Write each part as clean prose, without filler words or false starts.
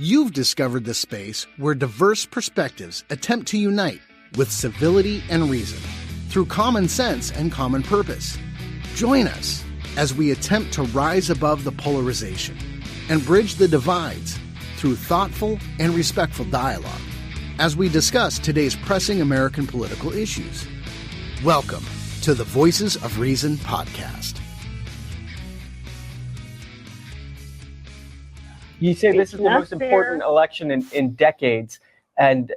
You've discovered the space where diverse perspectives attempt to unite with civility and reason through common sense and common purpose. Join us as we attempt to rise above the polarization and bridge the divides through thoughtful and respectful dialogue as we discuss today's pressing American political issues. Welcome to the Voices of Reason podcast. You say this is the most important election in decades, and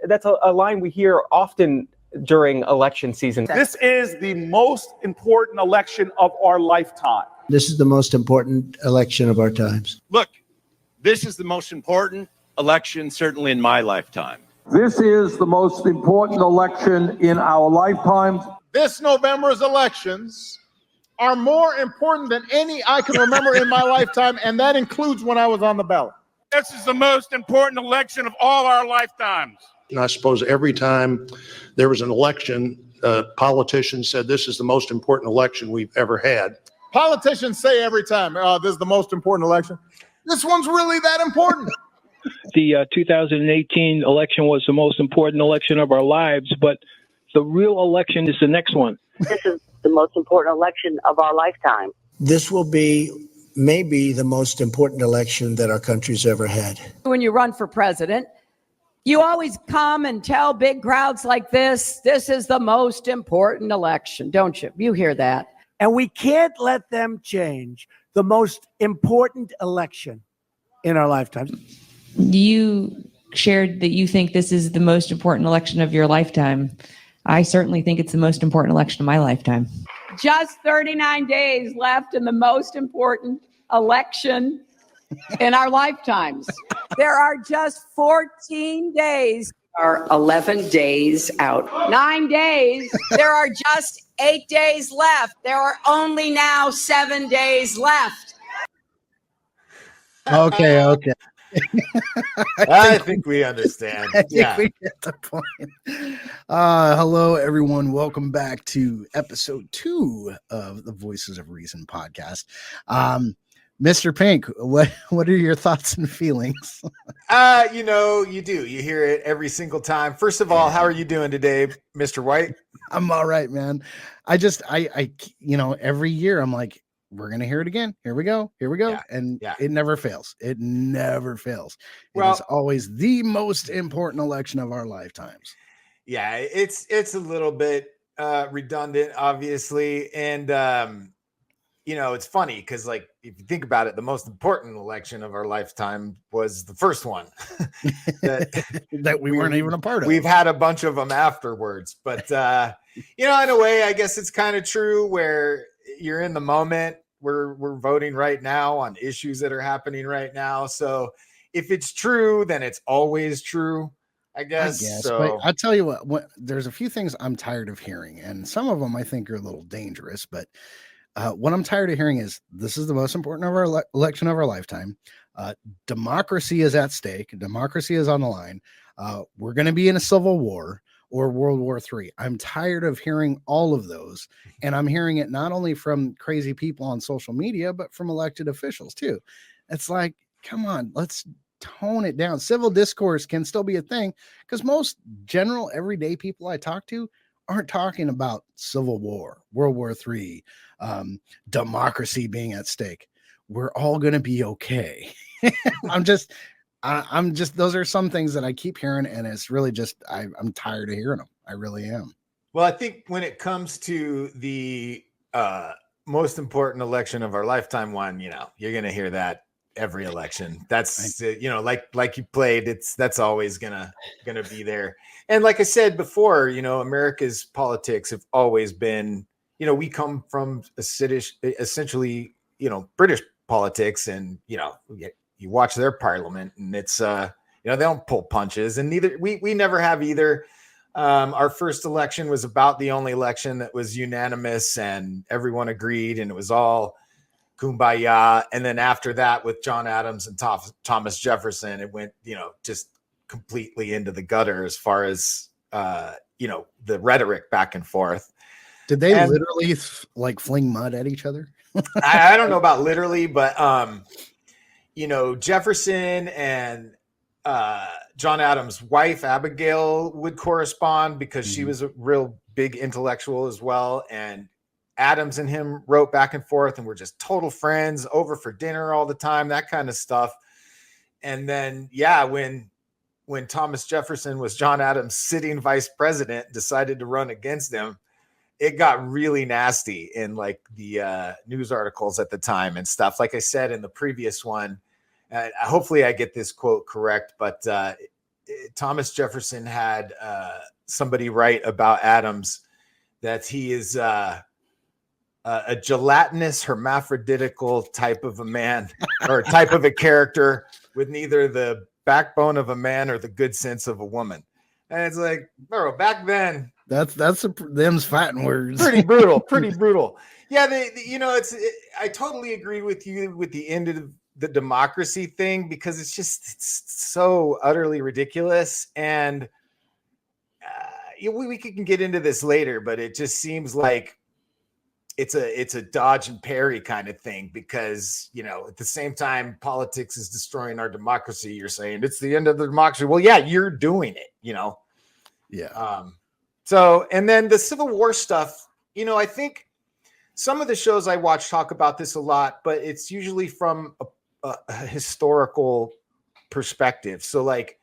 that's a line we hear often during election season. This is the most important election of our lifetime. This is the most important election of our times. Look, this is the most important election, certainly in my lifetime. This is the most important election in our lifetimes. This November's elections are more important than any I can remember in my lifetime, and that includes when I was on the ballot. This is the most important election of all our lifetimes. And I suppose every time there was an election, politicians said this is the most important election we've ever had. Politicians say every time, this is the most important election. This one's really that important. The 2018 election was the most important election of our lives, but the real election is the next one. This is the most important election of our lifetime. This will be maybe the most important election that our country's ever had. When you run for president, you always come and tell big crowds like this is the most important election, don't you? You hear that. And we can't let them change the most important election in our lifetimes. You shared that you think this is the most important election of your lifetime. I certainly think it's the most important election of my lifetime. Just 39 days left in the most important election in our lifetimes. There are just 14 days. Are 11 days out. 9 days. There are just 8 days left. There are only now 7 days left. Okay. I think we understand. I think we get the point. Hello, everyone. Welcome back to episode 2 of the Voices of Reason podcast. Mr. Pink, what are your thoughts and feelings? You hear it every single time. First of all, how are you doing today, Mr. White? I'm all right, man. I every year I'm like, we're going to hear it again. Here we go. Yeah. And it never fails. It is always the most important election of our lifetimes. Yeah, it's a little bit redundant, obviously. And, it's funny because, like, if you think about it, the most important election of our lifetime was the first one that we weren't even a part of. We've had a bunch of them afterwards. But, in a way, I guess it's kind of true where you're in the moment. We're voting right now on issues that are happening right now. So if it's true, then it's always true, I guess. So. But I'll tell you what, there's a few things I'm tired of hearing, and some of them I think are a little dangerous. But what I'm tired of hearing is this is the most important of our election of our lifetime. Democracy is at stake. Democracy is on the line. We're going to be in a civil war or World War III. I'm tired of hearing all of those. And I'm hearing it not only from crazy people on social media, but from elected officials too. It's like, come on, let's tone it down. Civil discourse can still be a thing because most general everyday people I talk to aren't talking about civil war, World War III, democracy being at stake. We're all going to be okay. I'm just, those are some things that I keep hearing, and it's really just, I'm tired of hearing them. I really am. Well, I think when it comes to the most important election of our lifetime one, you're going to hear that every election. That's, like you played, that's always gonna be there. And like I said before, America's politics have always been, we come from essentially, British politics, and, you watch their parliament, and it's, they don't pull punches, and neither we never have either. Our first election was about the only election that was unanimous and everyone agreed, and it was all kumbaya. And then after that, with John Adams and Thomas Jefferson, it went, just completely into the gutter as far as, the rhetoric back and forth. Did they literally fling mud at each other? I don't know about literally, but Jefferson and John Adams' wife, Abigail, would correspond because she was a real big intellectual as well. And Adams and him wrote back and forth and were just total friends, over for dinner all the time, that kind of stuff. And then, when Thomas Jefferson was John Adams' sitting vice president, decided to run against him, it got really nasty in like the news articles at the time and stuff. Like I said in the previous one, hopefully I get this quote correct, but Thomas Jefferson had somebody write about Adams that he is a gelatinous, hermaphroditical type of a man or type of a character with neither the backbone of a man or the good sense of a woman. And it's like, bro, back then, that's them's fighting words. Pretty brutal. Yeah, I totally agree with you with the end of the democracy thing, because it's so utterly ridiculous. And we can get into this later, but it just seems like it's a dodge and parry kind of thing, because at the same time politics is destroying our democracy, you're saying it's the end of the democracy. Well, yeah, you're doing it. Yeah. So, and then the Civil War stuff, I think some of the shows I watch talk about this a lot, but it's usually from a historical perspective. So like,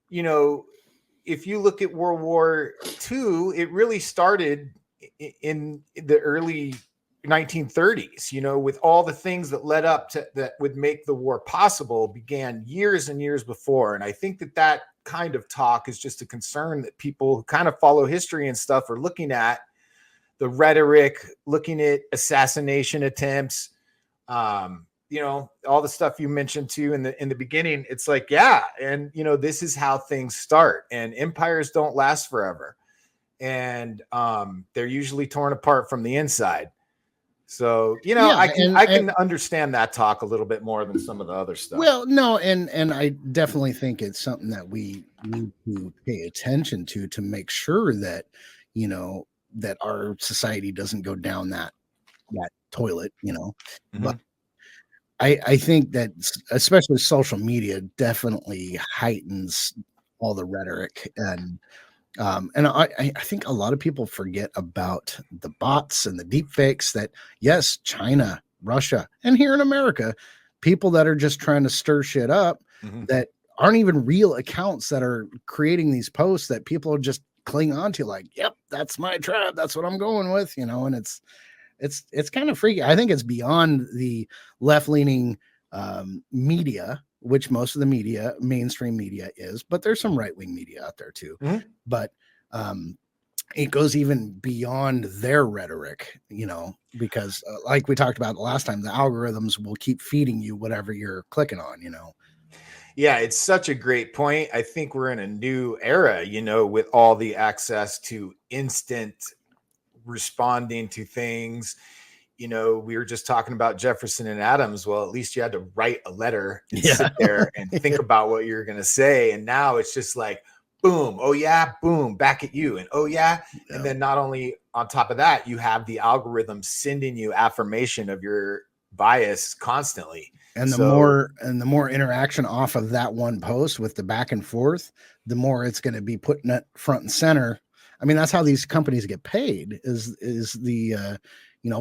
if you look at World War II, it really started in the early 1930s, with all the things that led up to that would make the war possible began years and years before. And I think that kind of talk is just a concern that people who kind of follow history and stuff are looking at the rhetoric, looking at assassination attempts, all the stuff you mentioned too in the beginning. It's like, yeah. And, this is how things start, and empires don't last forever. And they're usually torn apart from the inside. So, I can understand that talk a little bit more than some of the other stuff. Well, no, and I definitely think it's something that we need to pay attention to make sure that, that our society doesn't go down that toilet, But I think that especially social media definitely heightens all the rhetoric, and I think a lot of people forget about the bots and the deep fakes that, yes, China, Russia, and here in America, people that are just trying to stir shit up that aren't even real accounts that are creating these posts that people are just cling on to, like, yep, that's my tribe. That's what I'm going with, and it's kind of freaky. I think it's beyond the left-leaning media, which most of the media, mainstream media is, but there's some right-wing media out there too. But it goes even beyond their rhetoric, because like we talked about last time, the algorithms will keep feeding you whatever you're clicking on, Yeah, it's such a great point. I think we're in a new era, with all the access to instant responding to things. We were just talking about Jefferson and Adams. Well, at least you had to write a letter and sit there and think about what you're going to say. And now it's just like, boom, oh yeah, boom, back at you. And oh yeah. And then not only on top of that, you have the algorithm sending you affirmation of your bias constantly. And the more interaction off of that one post with the back and forth, the more it's going to be putting it front and center. I mean, that's how these companies get paid, is the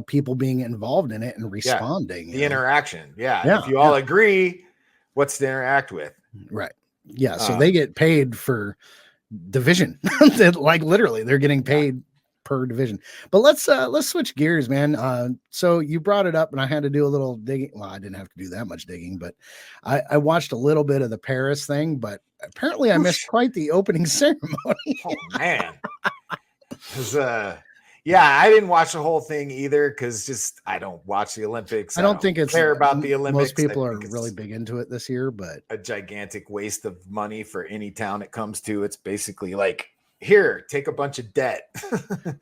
people being involved in it and responding. The interaction. Yeah. If you all agree, what's to interact with? Right. Yeah. So they get paid for division. Like literally they're getting paid per division. But let's switch gears, man. So you brought it up and I had to do a little digging. Well, I didn't have to do that much digging, but I watched a little bit of the Paris thing, but apparently I missed quite the opening ceremony. Oh man. I didn't watch the whole thing either, because I don't watch the Olympics. I don't think it's care about the Olympics. Most people are really big into it this year, but a gigantic waste of money for any town it comes to. It's basically like, here, take a bunch of debt.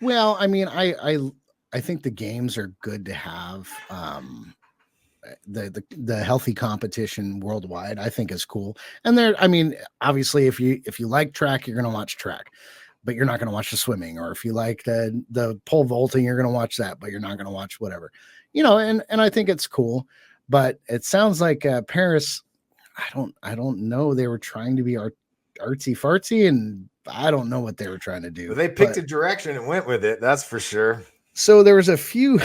Well, I mean, I think the games are good to have. The healthy competition worldwide, I think, is cool. And obviously if you like track, you're going to watch track, but you're not going to watch the swimming. Or if you like the pole vaulting, you're going to watch that, but you're not going to watch whatever, and I think it's cool. But it sounds like Paris. I don't know. They were trying to be artsy fartsy, and I don't know what they were trying to do. Well, they picked a direction and went with it. That's for sure. So there was a few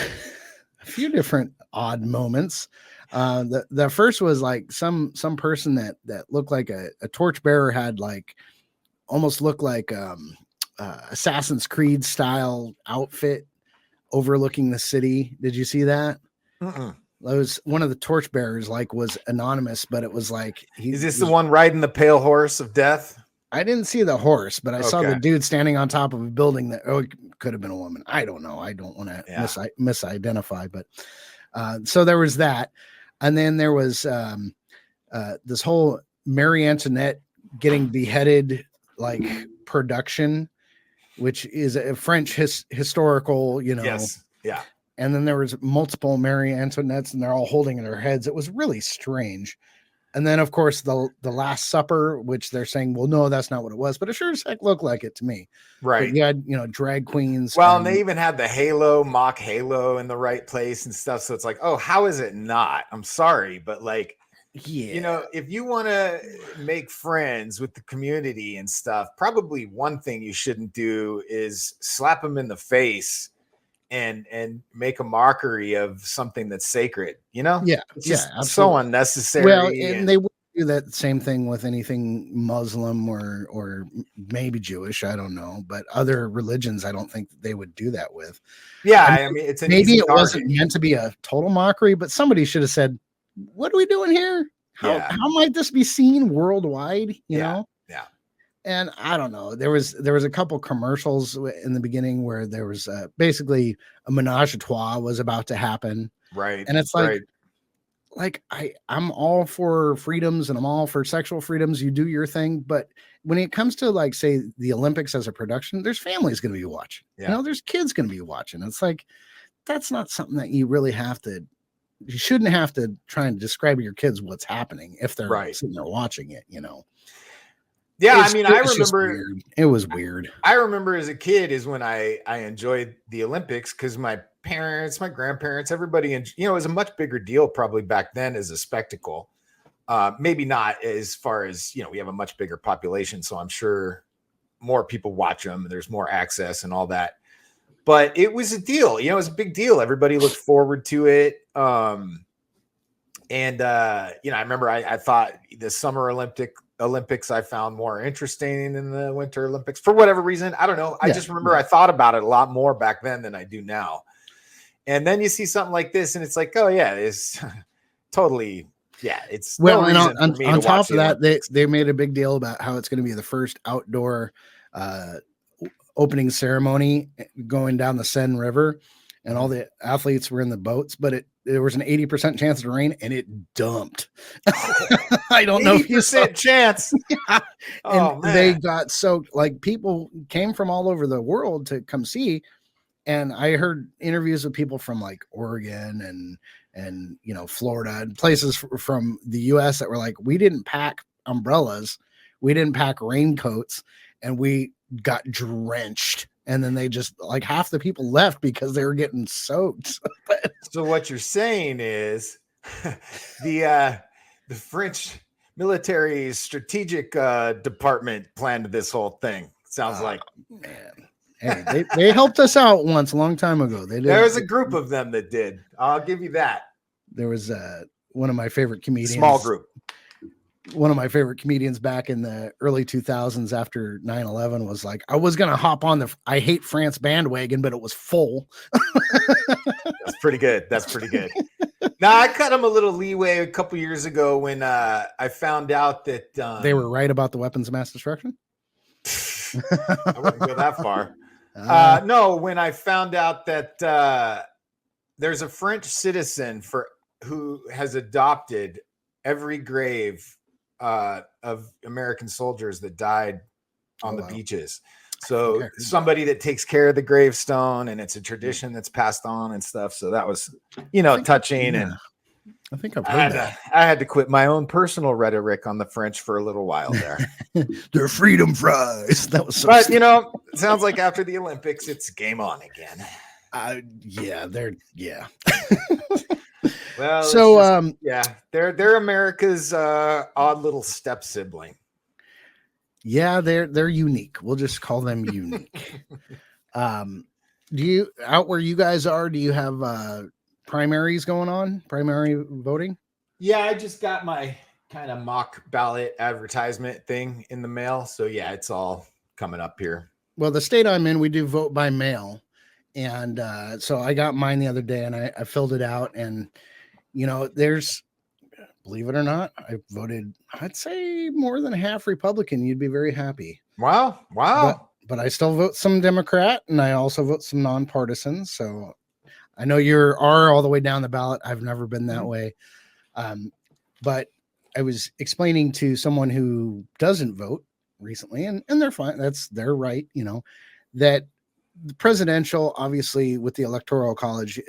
different odd moments. The first was like some person that looked like a torchbearer had like almost looked like Assassin's Creed style outfit overlooking the city. Did you see that? Mm-mm. That was one of the torchbearers, like was anonymous, but it was like is this the one riding the pale horse of death? I didn't see the horse, but I saw the dude standing on top of a building that it could have been a woman. I don't know. I don't want to misidentify, but so there was that. And then there was this whole Marie Antoinette getting beheaded like production, which is a French historical, Yes. Yeah. And then there was multiple Marie Antoinettes and they're all holding in their heads. It was really strange. And then, of course, the Last Supper, which they're saying, well, no, that's not what it was, but it sure as heck looked like it to me. Right. But you had, drag queens. Well, and they even had the mock halo in the right place and stuff. So it's like, oh, how is it not? I'm sorry, but like, if you want to make friends with the community and stuff, probably one thing you shouldn't do is slap them in the face and make a mockery of something that's sacred, it's just so unnecessary. Well, and they would do that same thing with anything Muslim or maybe Jewish, I don't know, but other religions I don't think they would do that with. I mean it's maybe it wasn't meant to be a total mockery, but somebody should have said, what are we doing here? How might this be seen worldwide, you know? Yeah. And I don't know. There was a couple commercials in the beginning where there was basically a menage a trois was about to happen. Right. And it's like I'm all for freedoms and I'm all for sexual freedoms. You do your thing. But when it comes to like, say, the Olympics as a production, there's families going to be watching. Yeah. There's kids going to be watching. It's like, that's not something that you really you shouldn't have to try and describe to your kids what's happening if they're sitting there watching it, Yeah, I mean, I remember it was weird. I remember as a kid is when I enjoyed the Olympics because my parents, my grandparents, everybody, and it was a much bigger deal probably back then as a spectacle. Maybe not as far as we have a much bigger population, so I'm sure more people watch them. There's more access and all that, but it was a deal. It was a big deal. Everybody looked forward to it. I remember I thought the Summer Olympics I found more interesting than the Winter Olympics for whatever reason. I don't know. I just remember I thought about it a lot more back then than I do now. And then you see something like this and it's like, oh yeah, it's totally, it's well, and on top of that, they made a big deal about how it's going to be the first outdoor opening ceremony going down the Seine River, and all the athletes were in the boats, but there was an 80% chance to rain and it dumped. I don't know if you saw chance. Yeah. And they got soaked. Like people came from all over the world to come see. And I heard interviews with people from like Oregon and Florida and places from the US that were like, we didn't pack umbrellas. We didn't pack raincoats and we got drenched. And then they just like half the people left because they were getting soaked. So what you're saying is the French military strategic department planned this whole thing. Sounds like, man. Hey, they helped us out once a long time ago. They did. There was a group of them that did. I'll give you that. There was one of my favorite comedians. Small group. One of my favorite comedians back in the early 2000s after 9/11 was like, I was going to hop on the I Hate France bandwagon, but it was full. That's pretty good. That's pretty good. Now, I cut him a little leeway a couple years ago when I found out that they were right about the weapons of mass destruction. I wouldn't go that far. No, when I found out that there's a French citizen who has adopted every grave of American soldiers that died on the beaches. So somebody that takes care of the gravestone, and it's a tradition that's passed on and stuff. So that was, touching. And I think I've heard that. I had to quit my own personal rhetoric on the French for a little while there. They're freedom fries. That was so but it sounds like after the Olympics, it's game on again. Well, so yeah, they're America's odd little step sibling. Yeah, they're unique. We'll just call them unique. Do you out where you guys are? Do you have primaries going on? Primary voting? Yeah, I just got my kind of mock ballot advertisement thing in the mail. So yeah, it's all coming up here. Well, the state I'm in, we do vote by mail. And so I got mine the other day and I filled it out. And, there's, believe it or not, I voted, I'd say more than half Republican. You'd be very happy. Wow. But I still vote some Democrat and I also vote some nonpartisan. So I know you're all the way down the ballot. I've never been that way. But I was explaining to someone who doesn't vote recently, and they're fine. That's their right, that the presidential, obviously with the electoral college,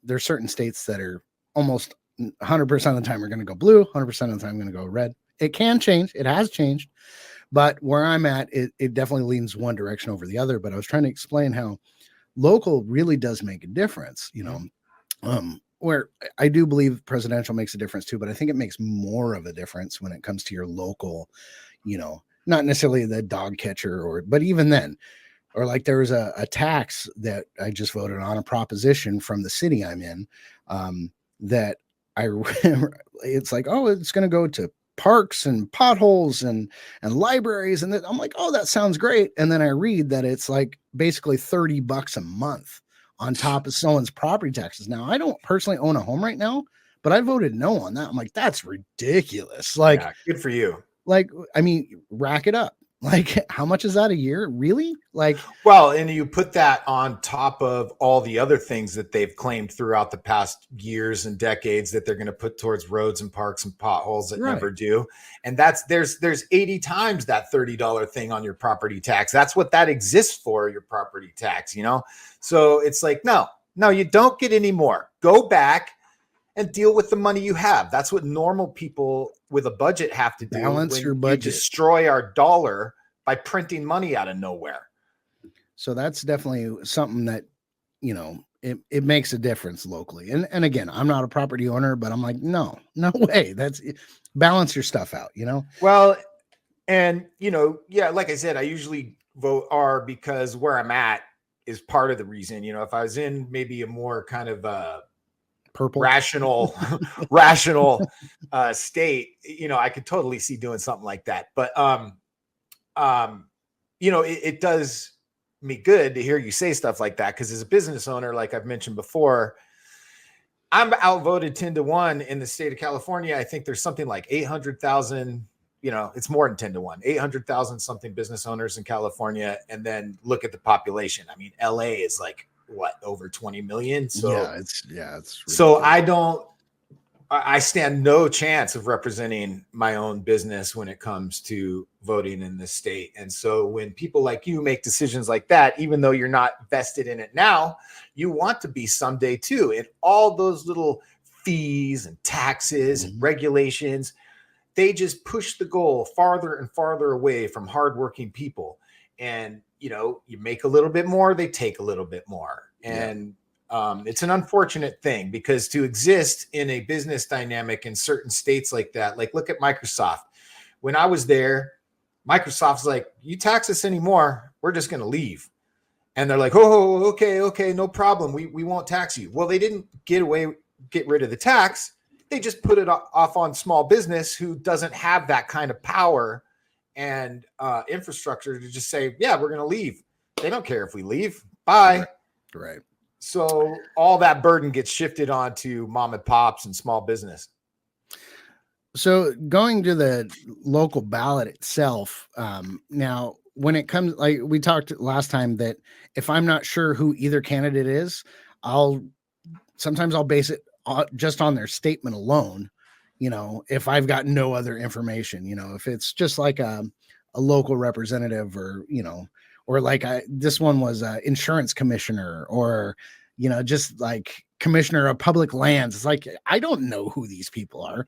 there's certain states that are almost 100% of the time are going to go blue, 100% of the time going to go red. It can change. It has changed. But where I'm at, it definitely leans one direction over the other. But I was trying to explain how local really does make a difference, where I do believe presidential makes a difference too, but I think it makes more of a difference when it comes to your local, not necessarily the dog catcher but even then, or like there was a tax that I just voted on, a proposition from the city I'm in, that it's like, oh, it's going to go to parks and potholes and libraries. And I'm like, oh, that sounds great. And then I read that it's like basically $30 a month on top of someone's property taxes. Now, I don't personally own a home right now, but I voted no on that. I'm like, that's ridiculous. Like, yeah, good for you. Like, I mean, rack it up. Like, how much is that a year? Really? Like, well, and you put that on top of all the other things that they've claimed throughout the past years and decades that they're going to put towards roads and parks and potholes that never do. And there's 80 times that $30 thing on your property tax. That's what that exists for, your property tax, So it's like, no, you don't get any more. Go back and deal with the money you have. That's what normal people with a budget have to do. Balance your budget. You destroy our dollar by printing money out of nowhere. So that's definitely something that, it makes a difference locally. And again, I'm not a property owner, but I'm like, no way. That's balance your stuff out, Well, and yeah, like I said, I usually vote R because where I'm at is part of the reason. If I was in maybe a more kind of purple rational state, I could totally see doing something like that. But it does me good to hear you say stuff like that, because as a business owner, like I've mentioned before, I'm outvoted 10-1 in the state of California. I think there's something like 800,000, it's more than 10-1, 800,000 something business owners in California. And then look at the population. I mean, LA is like what, over 20 million. So it's so I stand no chance of representing my own business when it comes to voting in this state. And so when people like you make decisions like that, even though you're not vested in it now, you want to be someday too. And all those little fees and taxes and regulations, they just push the goal farther and farther away from hardworking people. And, you make a little bit more, they take a little bit more. And it's an unfortunate thing, because to exist in a business dynamic in certain states like that, like look at Microsoft. When I was there, Microsoft's like, you tax us anymore, we're just going to leave. And they're like, oh, okay, no problem. We won't tax you. Well, they didn't get rid of the tax. They just put it off on small business who doesn't have that kind of power and infrastructure to just say, yeah, we're going to leave. They don't care if we leave. Bye. Right. So all that burden gets shifted onto mom and pops and small business. So going to the local ballot itself, now when it comes, like we talked last time, that if I'm not sure who either candidate is, sometimes I'll base it just on their statement alone. If I've got no other information, if it's just like a local representative or like this one was insurance commissioner or, just like commissioner of public lands. It's like, I don't know who these people are.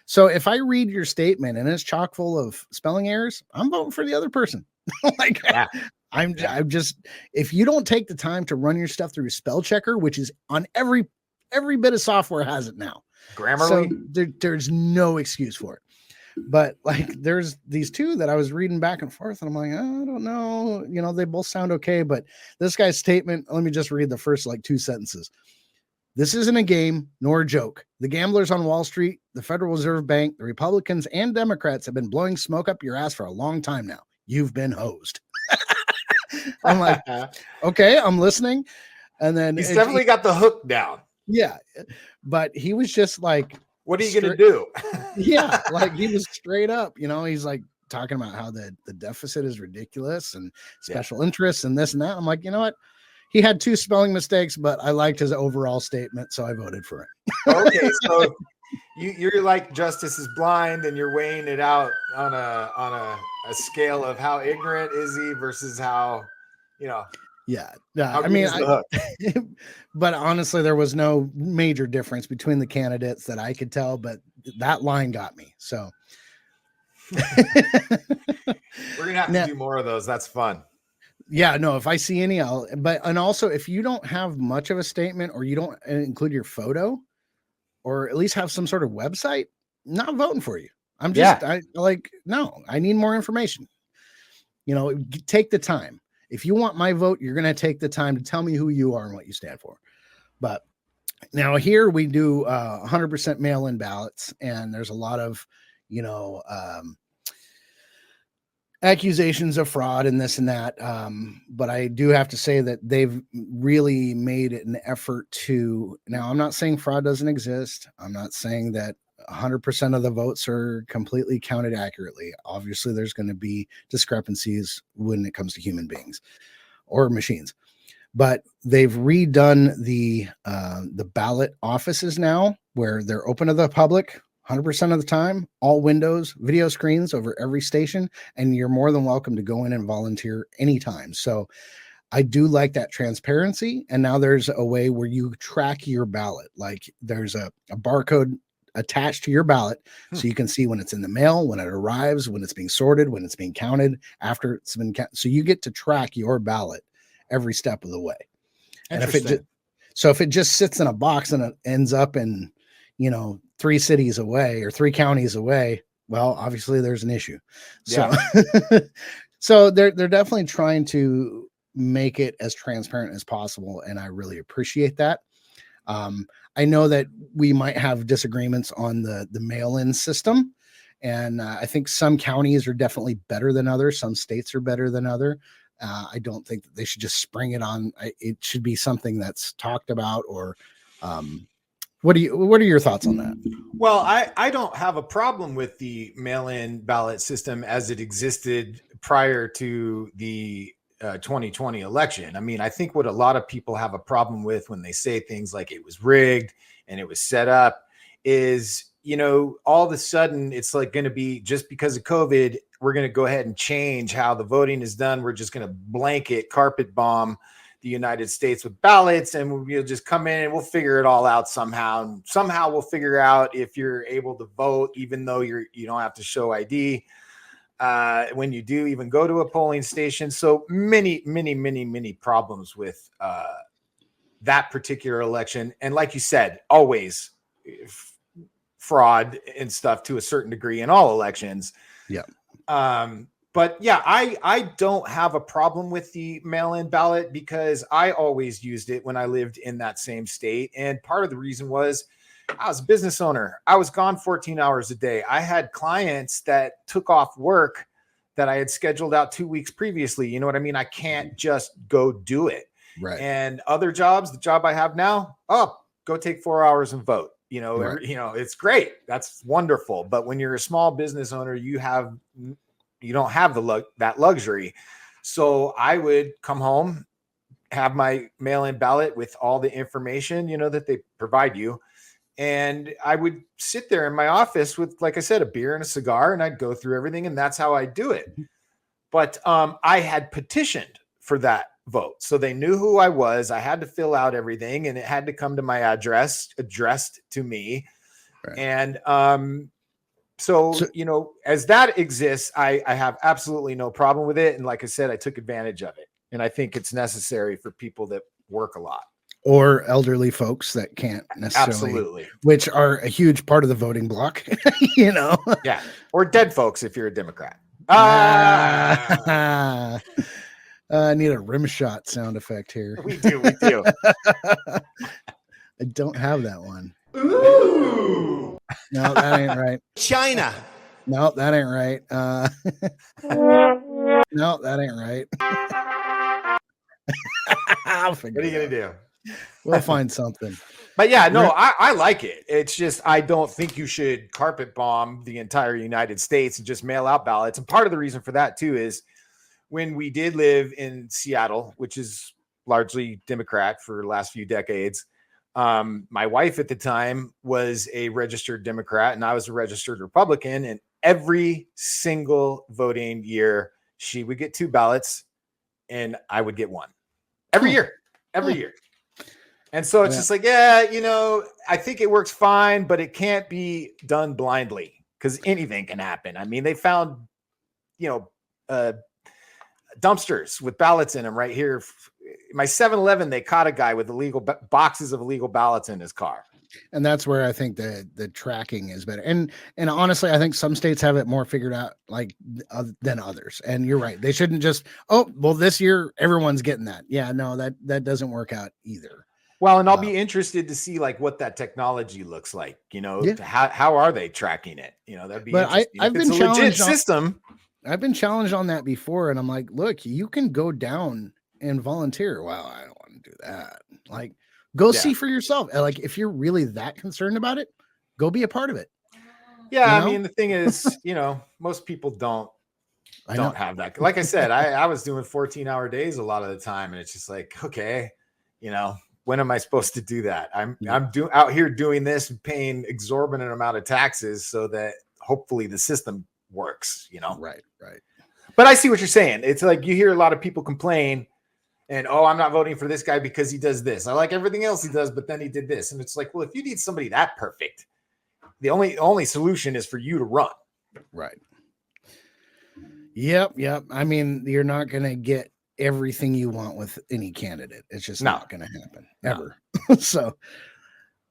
So if I read your statement and it's chock full of spelling errors, I'm voting for the other person. I'm just, if you don't take the time to run your stuff through spell checker, which is on every every bit of software has it now. Grammarly. So there's no excuse for it. But like, there's these two that I was reading back and forth, and I'm like, oh, I don't know. You know, they both sound okay. But this guy's statement, let me just read the first like 2 sentences. This isn't a game nor a joke. The gamblers on Wall Street, the Federal Reserve Bank, the Republicans and Democrats have been blowing smoke up your ass for a long time now. You've been hosed. I'm like, okay, I'm listening. And then he's definitely got the hook down. Yeah. But he was just like, what are you going to do? Yeah. Like, he was straight up, you know, he's like talking about how the deficit is ridiculous and special interests and this and that. I'm like, you know what? He had 2 spelling mistakes, but I liked his overall statement, so I voted for it. Okay, so you're like Justice is blind, and you're weighing it out on a scale of how ignorant is he versus how, you know. Yeah. I mean, but honestly, there was no major difference between the candidates that I could tell, but that line got me. So we're gonna have to do more of those. That's fun. Yeah, no, if I see any, and also if you don't have much of a statement or you don't include your photo or at least have some sort of website, not voting for you. I'm just, no, I need more information. You know, take the time. If you want my vote, you're going to take the time to tell me who you are and what you stand for. But now here we do 100% mail-in ballots, and there's a lot of, you know, accusations of fraud and this and that. But I do have to say that they've really made it an effort to, now I'm not saying fraud doesn't exist. I'm not saying that 100% of the votes are completely counted accurately. Obviously there's going to be discrepancies when it comes to human beings or machines, but they've redone the ballot offices now where they're open to the public 100% of the time, all windows, video screens over every station, and you're more than welcome to go in and volunteer anytime. So I do like that transparency. And now there's a way where you track your ballot. Like there's a barcode attached to your ballot so you can see when it's in the mail, when it arrives, when it's being sorted, when it's being counted, after it's been counted. So you get to track your ballot every step of the way. And if it just sits in a box and it ends up in, you know, 3 cities away or 3 counties away, well, obviously there's an issue. So, so they're definitely trying to make it as transparent as possible. And I really appreciate that. I know that we might have disagreements on the mail-in system. And I think some counties are definitely better than others. Some states are better than other. I don't think that they should just spring it on. It should be something that's talked about or, what are your thoughts on that? Well, I don't have a problem with the mail-in ballot system as it existed prior to the 2020 election. I mean, I think what a lot of people have a problem with when they say things like it was rigged and it was set up is, you know, all of a sudden it's like going to be just because of COVID, we're going to go ahead and change how the voting is done. We're just going to blanket carpet bomb the United States with ballots, and we'll just come in and we'll figure it all out somehow. And somehow we'll figure out if you're able to vote, even though you don't have to show ID when you do even go to a polling station. So many problems with that particular election. And like you said, always fraud and stuff to a certain degree in all elections. Yeah. But yeah, I don't have a problem with the mail-in ballot because I always used it when I lived in that same state. And part of the reason was I was a business owner. I was gone 14 hours a day. I had clients that took off work that I had scheduled out 2 weeks previously. You know what I mean? I can't just go do it. Right. And other jobs, the job I have now, go take 4 hours and vote. You know, Right. You know, it's great. That's wonderful. But when you're a small business owner, you don't have that luxury. So I would come home, have my mail-in ballot with all the information, you know, that they provide you. And I would sit there in my office with, like I said, a beer and a cigar, and I'd go through everything. And that's how I do it. But I had petitioned for that vote. So they knew who I was. I had to fill out everything, and it had to come to my address, addressed to me. Right. And so, you know, as that exists, I have absolutely no problem with it. And like I said, I took advantage of it. And I think it's necessary for people that work a lot. or elderly folks that can't necessarily, Absolutely. which are a huge part of the voting block, you know? Yeah. Or dead folks if you're a Democrat. I need a rim shot sound effect here. We do. I don't have that one. Ooh. No, that ain't right. China. No, that ain't right. No, that ain't right. I'll figure What are you it going out. to do? We'll find something. But yeah, no, I like it. It's just, I don't think you should carpet bomb the entire United States and just mail out ballots. And part of the reason for that too is when we did live in Seattle, which is largely Democrat for the last few decades. My wife at the time was a registered Democrat and I was a registered Republican. And every single voting year, she would get 2 ballots and I would get 1 every year. And so it's just like, yeah, you know, I think it works fine, but it can't be done blindly because anything can happen. I mean, they found, you know, dumpsters with ballots in them right here. My 7-Eleven, they caught a guy with illegal boxes of illegal ballots in his car. And that's where I think the tracking is better. And honestly, I think some states have it more figured out than others. And you're right. They shouldn't just, oh, well, this year everyone's getting that. Yeah, no, that doesn't work out either. Well, and I'll be interested to see like what that technology looks like, you know, how are they tracking it? You know, that'd be interesting. I've been challenged legit system. I've been challenged on that before. And I'm like, look, you can go down and volunteer. Well, I don't want to do that. Like, go see for yourself. Like, if you're really that concerned about it, go be a part of it. Yeah. You know? I mean, the thing is, you know, most people don't have that. Like I said, I was doing 14-hour days a lot of the time. And it's just like, okay, you know, when am I supposed to do that? I'm out here doing this and paying exorbitant amount of taxes so that hopefully the system works, you know? Right. But I see what you're saying. It's like you hear a lot of people complain and, oh, I'm not voting for this guy because he does this. I like everything else he does, but then he did this. And it's like, well, if you need somebody that perfect, the only solution is for you to run. Right. Yep. I mean, you're not going to get everything you want with any candidate. It's just not going to happen ever. So,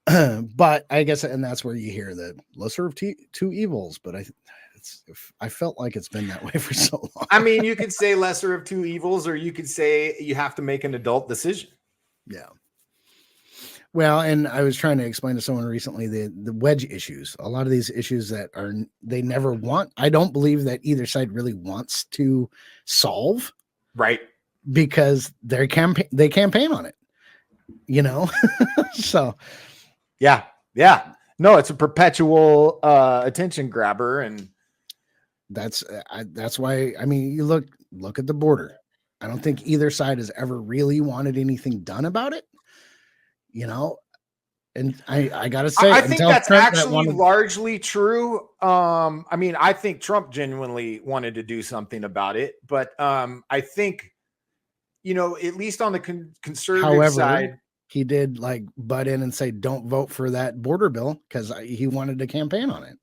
but I guess, and that's where you hear the lesser of two evils. But I felt like it's been that way for so long. I mean, you could say lesser of 2 evils, or you could say you have to make an adult decision. Yeah. Well, and I was trying to explain to someone recently the wedge issues. A lot of these issues that they never want. I don't believe that either side really wants to solve. Right. Because they campaign on it, you know? So. Yeah. No, it's a perpetual attention grabber. And that's why, I mean, you look at the border. I don't think either side has ever really wanted anything done about it, you know? And I got to say, I think that's actually largely true. I mean, I think Trump genuinely wanted to do something about it, but I think, you know, at least on the conservative side, he did like butt in and say, don't vote for that border bill because he wanted to campaign on it.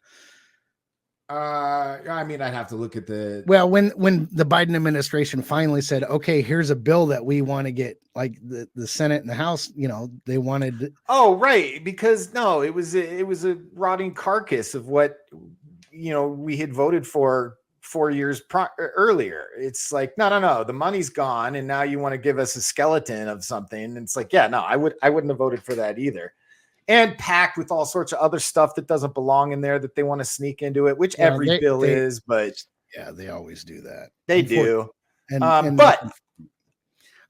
I mean, I'd have to look at when the Biden administration finally said, okay, here's a bill that we want to get, like the Senate and the House, you know, they wanted. Oh, right. Because no, it was a rotting carcass of what, you know, we had voted for 4 years earlier. It's like, no, the money's gone. And now you want to give us a skeleton of something. And it's like, yeah, no, I wouldn't have voted for that either. And packed with all sorts of other stuff that doesn't belong in there that they want to sneak into it, which every bill is, but yeah, they always do that. They do. But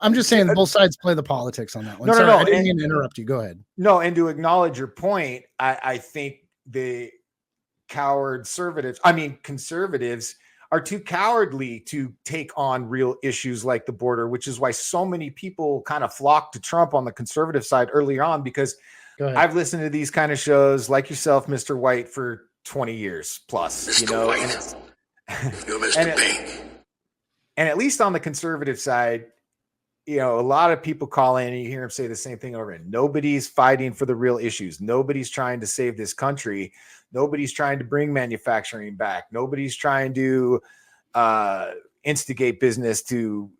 I'm just saying both sides play the politics on that one. No. I didn't mean to interrupt you. Go ahead. No, and to acknowledge your point, I think the conservatives are too cowardly to take on real issues like the border, which is why so many people kind of flocked to Trump on the conservative side early on, because I've listened to these kind of shows like yourself, Mr. White, for 20 years plus, Mr. you know, White. You're Mr. Pink. And at least on the conservative side, you know, a lot of people call in and you hear them say the same thing over and nobody's fighting for the real issues. Nobody's trying to save this country. Nobody's trying to bring manufacturing back. Nobody's trying to instigate business to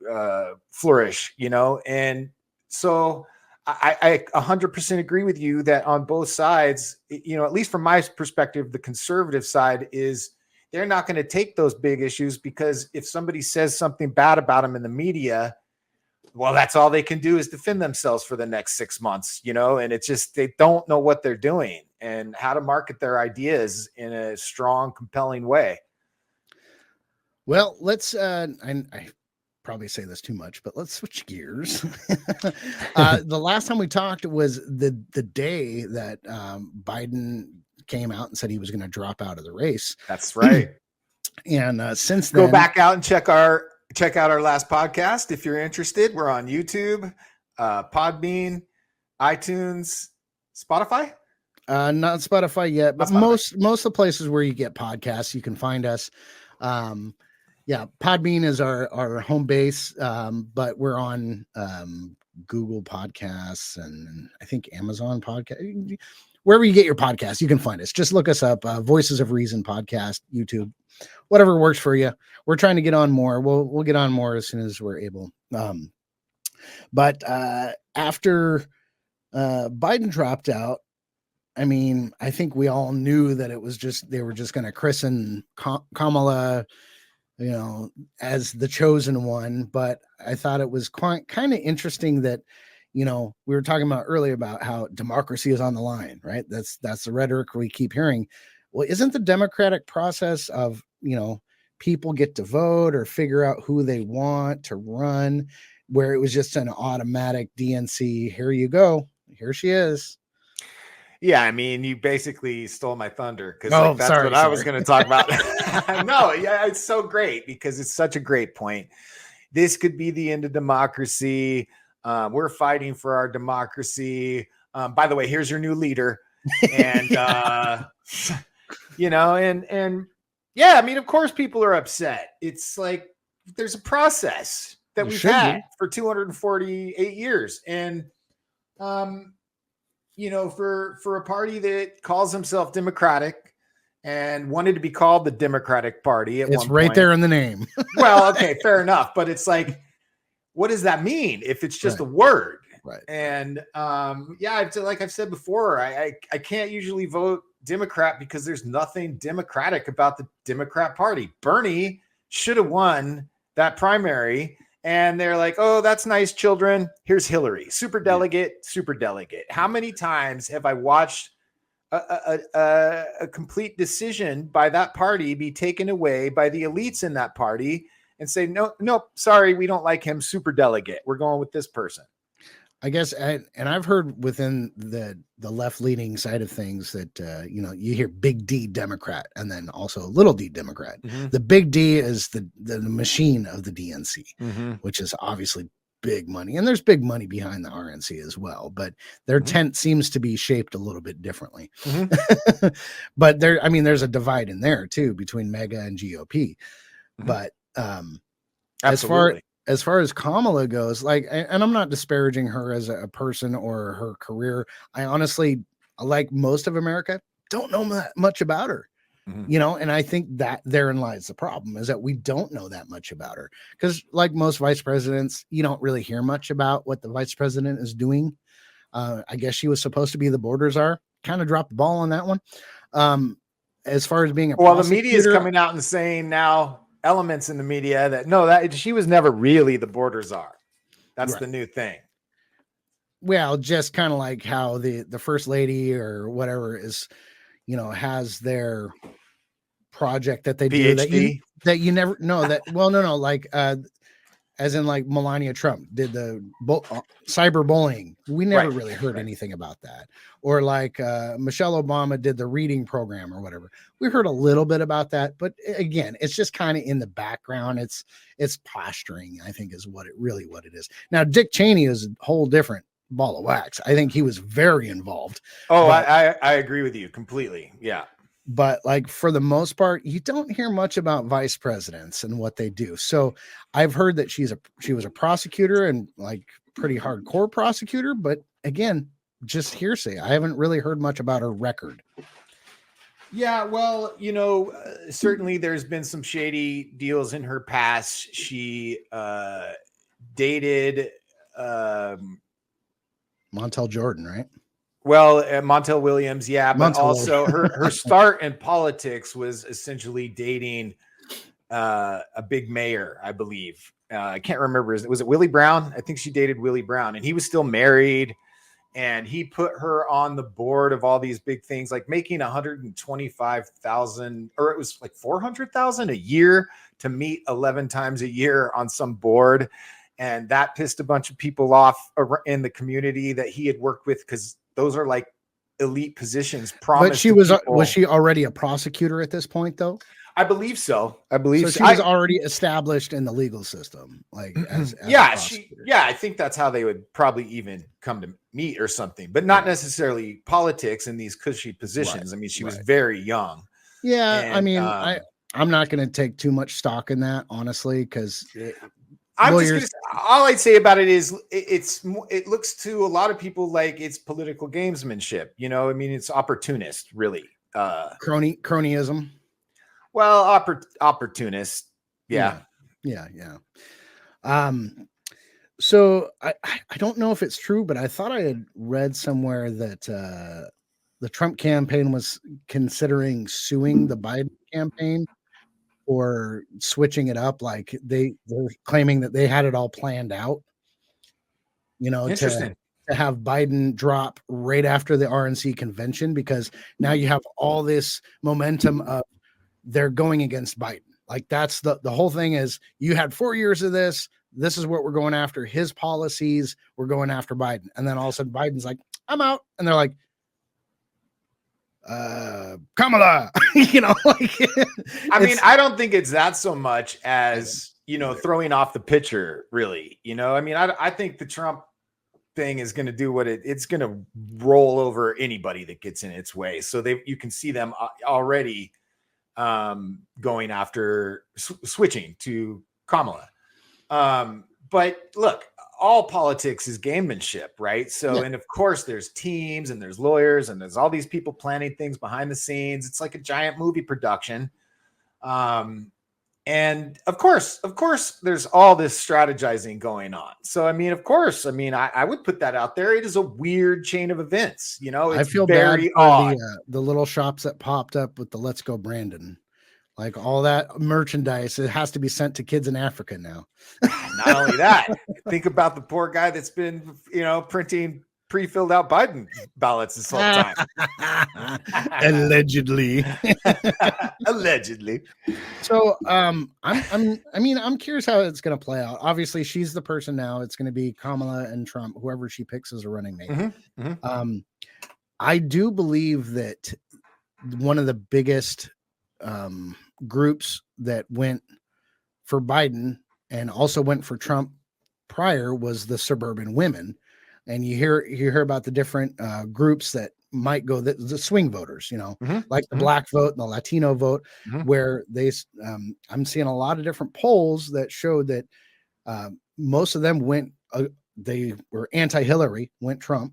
flourish, you know? And so I 100% agree with you that on both sides, at least from my perspective, the conservative side is they're not going to take those big issues, because if somebody says something bad about them in the media, well, that's all they can do is defend themselves for the next 6 months, and it's just, they don't know what they're doing and how to market their ideas in a strong, compelling way. Well, let's, I probably say this too much, but let's switch gears. The last time we talked was the day that Biden came out and said he was going to drop out of the race. That's right. And since then, go back out and check out our last podcast if you're interested. We're on YouTube, Podbean, iTunes, Spotify. Not Spotify yet, but most of the places where you get podcasts, you can find us. Yeah, Podbean is our home base, but we're on Google Podcasts and I think Amazon Podcast. Wherever you get your podcasts, you can find us. Just look us up, Voices of Reason Podcast, YouTube, whatever works for you. We're trying to get on more. We'll get on more as soon as we're able. But after Biden dropped out, I mean, I think we all knew that it was just, they were just going to christen Kamala, as the chosen one. But I thought it was quite kind of interesting that, we were talking about earlier about how democracy is on the line, right? That's the rhetoric we keep hearing. Well, isn't the democratic process of, people get to vote or figure out who they want to run, where it was just an automatic DNC, here you go, here she is. Yeah, I mean, you basically stole my thunder, because that's sorry. I was going to talk about. No, yeah, it's so great because it's such a great point. This could be the end of democracy. We're fighting for our democracy. By the way, here's your new leader, and and yeah, I mean, of course, people are upset. It's like there's a process that we've had for 248 years, and for a party that calls himself Democratic and wanted to be called the Democratic Party at one point. It's right there in the name. Well, okay, fair enough. But it's like, what does that mean if it's just a word? Right. And like I've said before, I can't usually vote Democrat because there's nothing democratic about the Democrat Party. Bernie should have won that primary. And they're like, oh, that's nice, children. Here's Hillary, super delegate. How many times have I watched a complete decision by that party be taken away by the elites in that party and say, no, sorry, we don't like him, super delegate. We're going with this person. I guess, and I've heard within the left leaning side of things that, you hear big D Democrat and then also little d Democrat. Mm-hmm. The big D is the machine of the DNC, Mm-hmm. which is obviously big money. And there's big money behind the RNC as well, but their tent seems to be shaped a little bit differently. Mm-hmm. But there's a divide in there too, between MAGA and GOP. Mm-hmm. But Absolutely. as far as Kamala goes, and I'm not disparaging her as a person or her career. I honestly, like most of America, don't know that much about her, and I think that therein lies the problem, is that we don't know that much about her, because like most vice presidents, you don't really hear much about what the vice president is doing. I guess she was supposed to be the border czar, kind of dropped the ball on that one. As far as being the media is coming out and saying now, elements in the media that she was never really the border czar. That's the new thing. Well, just kind of like how the first lady or whatever is, has their project that they PhD. do that you never know that. Well, no, like, as in like Melania Trump did the cyber bullying. We never really heard anything about that. Or like Michelle Obama did the reading program or whatever. We heard a little bit about that, but again, it's just kind of in the background. It's posturing, I think, is what it is. Now, Dick Cheney is a whole different ball of wax. I think he was very involved. Oh, I agree with you completely. Yeah. But like for the most part, you don't hear much about vice presidents and what they do. So I've heard that she was a prosecutor and like pretty hardcore prosecutor, but again, just hearsay. I haven't really heard much about her record. Yeah, well, certainly there's been some shady deals in her past. She dated Montel Jordan, right? Well, Montel Williams, yeah, but Montel also Williams. her start in politics was essentially dating a big mayor, I believe. I can't remember. Was it Willie Brown? I think she dated Willie Brown, and he was still married. And he put her on the board of all these big things, like making 125,000, or it was like 400,000 a year to meet 11 times a year on some board. And that pissed a bunch of people off in the community that he had worked with, because those are like elite positions. But she was she already a prosecutor at this point, though? I believe so. I believe so. She was already established in the legal system, like as I think that's how they would probably even come to meet or something, but not necessarily politics in these cushy positions. Right. I mean, she was very young. Yeah, and, I mean, I'm not going to take too much stock in that, honestly, because all I'd say about it is it looks to a lot of people like it's political gamesmanship. You know, I mean, it's opportunist, really. Cronyism. Well, opportunist. Yeah. So I don't know if it's true, but I thought I had read somewhere that the Trump campaign was considering suing the Biden campaign for switching it up. Like they're claiming that they had it all planned out, you know, to have Biden drop right after the RNC convention, because now you have all this momentum of they're going against Biden. Like that's the whole thing is you had 4 years of this. This is what we're going after. His policies, we're going after Biden. And then all of a sudden Biden's like, I'm out. And they're like, Kamala, you know, like, I mean, I don't think it's that so much as, you know, throwing off the pitcher, really. You know, I mean, I think the Trump thing is going to do what it's going to roll over anybody that gets in its way. So you can see them already going after switching to Kamala. But look, all politics is gamemanship, right? So, and of course there's teams and there's lawyers and there's all these people planning things behind the scenes. It's like a giant movie production. And of course there's all this strategizing going on. So, I mean, of course, I mean, I would put that out there. It is a weird chain of events, you know. It's I feel very bad for odd. the little shops that popped up with the Let's Go Brandon. Like all that merchandise, it has to be sent to kids in Africa now. Not only that, think about the poor guy that's been, you know, printing pre-filled out Biden ballots this whole time. Allegedly. Allegedly. So I'm curious how it's going to play out. Obviously, she's the person now. It's going to be Kamala and Trump, whoever she picks as a running mate. I do believe that one of the biggest groups that went for Biden and also went for Trump prior was the suburban women. And you hear about the different groups that might go, the swing voters, you know, like the black vote and the Latino vote, where I'm seeing a lot of different polls that showed that most of them went, they were anti-Hillary, went Trump,